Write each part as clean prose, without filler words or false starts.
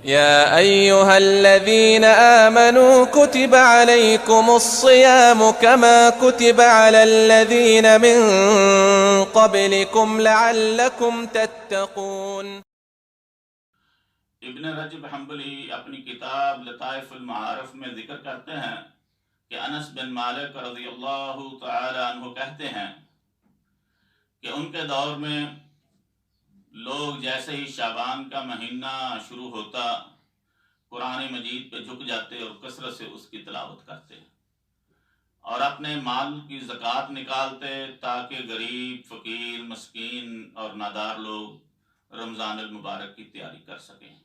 يا أيها الذين آمنوا كتب عليكم الصيام كما كتب على الذين من قبلكم لعلكم تتقون۔ ابن رجب حنبلی اپنی کتاب لطائف المعارف میں ذکر کرتے ہیں کہ انس بن مالک رضی اللہ تعالی عنہ کہتے ہیں کہ ان کے دور میں لوگ جیسے ہی شعبان کا مہینہ شروع ہوتا قرآن مجید پہ جھک جاتے اور کثرت سے اس کی تلاوت کرتے اور اپنے مال کی زکوٰۃ نکالتے تاکہ غریب، فقیر، مسکین اور نادار لوگ رمضان المبارک کی تیاری کر سکیں۔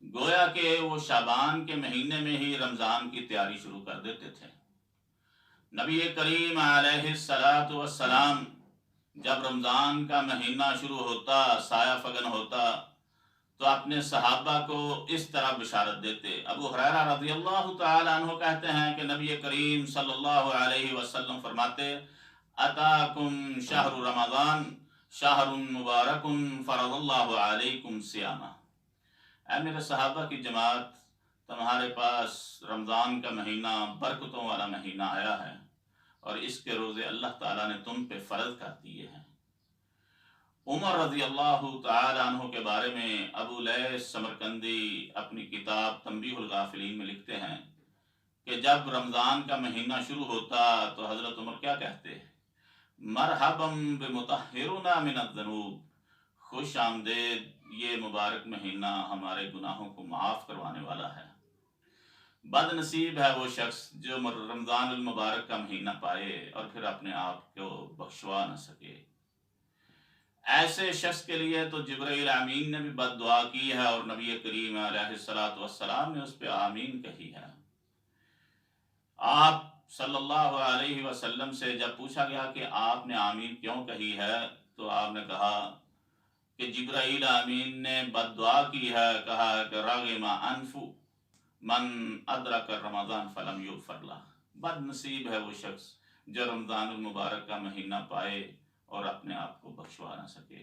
گویا کہ وہ شعبان کے مہینے میں ہی رمضان کی تیاری شروع کر دیتے تھے۔ نبی کریم علیہ السلام جب رمضان کا مہینہ شروع ہوتا، سایہ فگن ہوتا، تو اپنے صحابہ کو اس طرح بشارت دیتے۔ ابو ہریرہ رضی اللہ تعالی عنہ کہتے ہیں کہ نبی کریم صلی اللہ علیہ وسلم فرماتے: اتاکم شہر رمضان شہر مبارک فرض اللہ علیکم صیامہ۔ اے میرے صحابہ کی جماعت، تمہارے پاس رمضان کا مہینہ برکتوں والا مہینہ آیا ہے اور اس کے روزے اللہ تعالیٰ نے تم پہ فرض کر دیے ہیں۔ عمر رضی اللہ تعالی عنہ کے بارے میں ابو لیث سمرقندی اپنی کتاب تنبیہ الغافلین میں لکھتے ہیں کہ جب رمضان کا مہینہ شروع ہوتا تو حضرت عمر کیا کہتے: مرحبا بمطہرنا من الذنوب، خوش آمدید، یہ مبارک مہینہ ہمارے گناہوں کو معاف کروانے والا ہے۔ بد نصیب ہے وہ شخص جو رمضان المبارک کا مہینہ پائے اور پھر اپنے آپ کو بخشوا نہ سکے۔ ایسے شخص کے لیے تو جبرائیل امین نے بھی بد دعا کی ہے اور نبی کریم علیہ السلام نے اس پہ آمین کہی ہے۔ آپ صلی اللہ علیہ وسلم سے جب پوچھا گیا کہ آپ نے آمین کیوں کہی ہے تو آپ نے کہا کہ جبرائیل امین نے بد دعا کی ہے، کہا ہے کہ رغم انف من ادرک رمضان فلم یغفر لہ، بد نصیب ہے وہ شخص جو رمضان المبارک کا مہینہ پائے اور اپنے آپ کو بخشوا نہ سکے۔